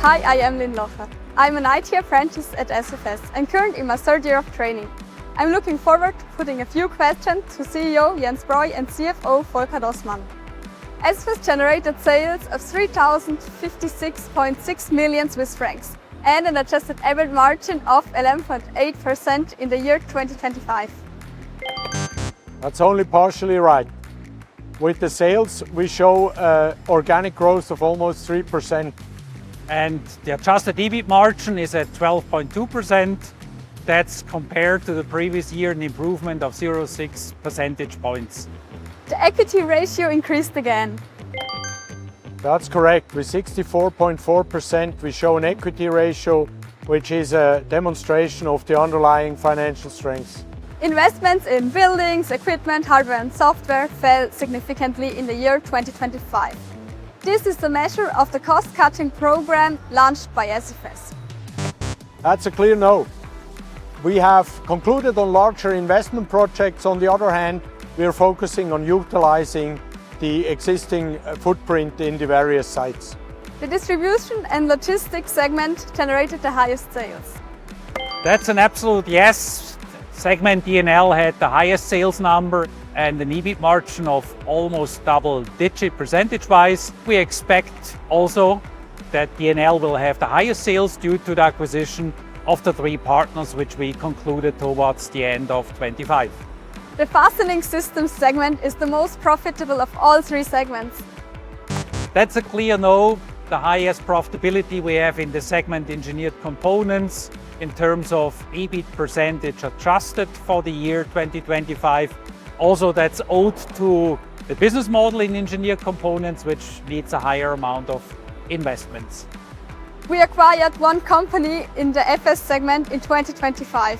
Hi, I am Lynn Locher. I'm an IT apprentice at SFS and currently in my third year of training. I'm looking forward to putting a few questions to CEO Jens Breu and CFO Volker Dostmann. SFS generated sales of 3,056.6 million Swiss francs and an adjusted EBIT margin of 11.8% in the year 2025. That's only partially right. With the sales, we show organic growth of almost 3%. And the adjusted EBIT margin is at 12.2%. That's compared to the previous year an improvement of 0.6 percentage points. The equity ratio increased again. That's correct. With 64.4%, we show an equity ratio, which is a demonstration of the underlying financial strength. Investments in buildings, equipment, hardware and software fell significantly in the year 2025. This is the measure of the cost-cutting program launched by SFS. That's a clear no. We have concluded on larger investment projects. On the other hand, we are focusing on utilizing the existing footprint in the various sites. The distribution and logistics segment generated the highest sales. That's an absolute yes. Segment D&L had the highest sales number and an EBIT margin of almost double-digit percentage-wise. We expect also that D&L will have the highest sales due to the acquisition of the three partners which we concluded towards the end of 2025. The fastening systems segment is the most profitable of all three segments. That's a clear no. The highest profitability we have in the segment engineered components in terms of EBIT percentage adjusted for the year 2025. Also, that's owed to the business model in engineered components, which needs a higher amount of investments. We acquired one company in the FS segment in 2025.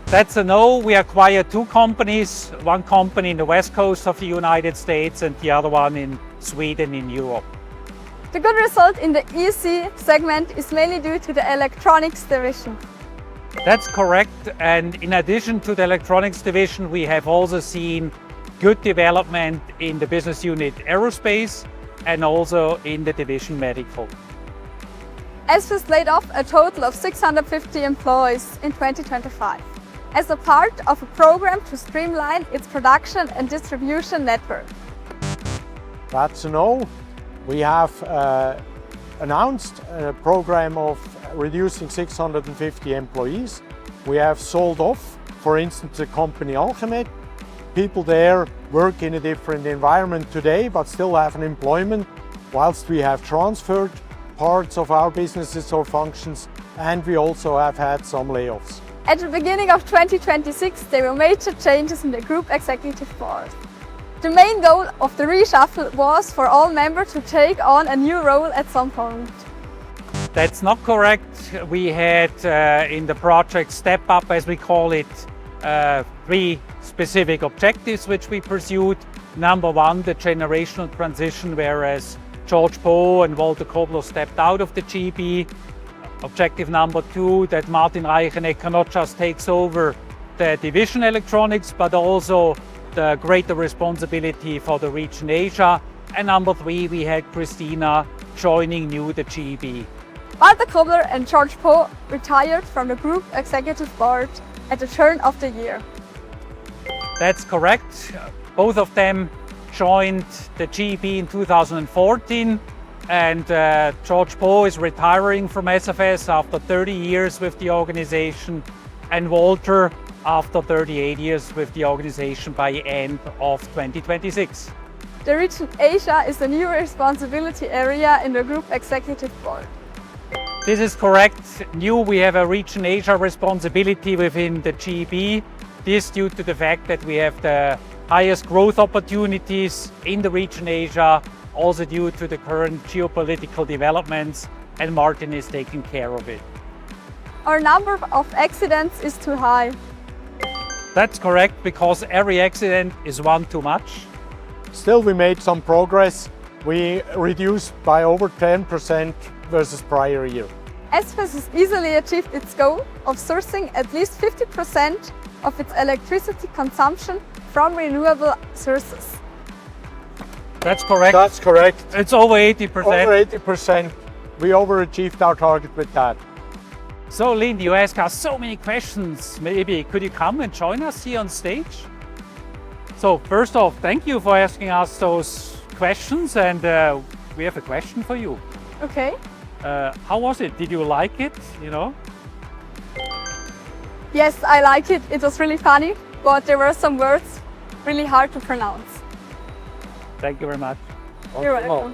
That's a no. We acquired two companies, one company in the west coast of the United States and the other one in Sweden in Europe. The good result in the EC segment is mainly due to the electronics division. That's correct. And in addition to the electronics division, we have also seen good development in the business unit aerospace and also in the division medical. SFS laid off a total of 650 employees in 2025 as a part of a program to streamline its production and distribution network. That's a no. We have announced a program of reducing 650 employees. We have sold off, for instance, the company Alchemet. People there work in a different environment today, but still have an employment, whilst we have transferred parts of our businesses or functions, and we also have had some layoffs. At the beginning of 2026, there were major changes in the group executive board. The main goal of the reshuffle was for all members to take on a new role at some point. That's not correct. We had in the project Step Up, as we call it, three specific objectives which we pursued. Number one, the generational transition, whereas Jens Breu and Volker Dostmann stepped out of the GB. Objective number two, that Martin Reichenecker not just takes over the division electronics, but also the greater responsibility for the region Asia. And number three, we had Christina joining new the GB. Volker Dostmann and Jens Breu retired from the group executive board at the turn of the year. That's correct. Both of them joined the GB in 2014, and Jens Breu is retiring from SFS after 30 years with the organization, and Volker after 38 years with the organization by end of 2026. The region Asia is a new responsibility area in the group executive board. This is correct. New, we have a region Asia responsibility within the GB. This due to the fact that we have the highest growth opportunities in the region Asia, also due to the current geopolitical developments, and Martin is taking care of it. Our number of accidents is too high. That's correct, because every accident is one too much. Still, we made some progress. We reduced by over 10% versus prior year. SFS has easily achieved its goal of sourcing at least 50% of its electricity consumption from renewable sources. That's correct. That's correct. It's over 80%. Over 80%. we overachieved our target with that. So Lynn, you ask us so many questions. Maybe could you come and join us here on stage? So first off, thank you for asking us those questions, and we have a question for you. Okay. How was it? Did you like it? You know? Yes, I like it. It was really funny, but there were some words really hard to pronounce. Thank you very much. You're welcome.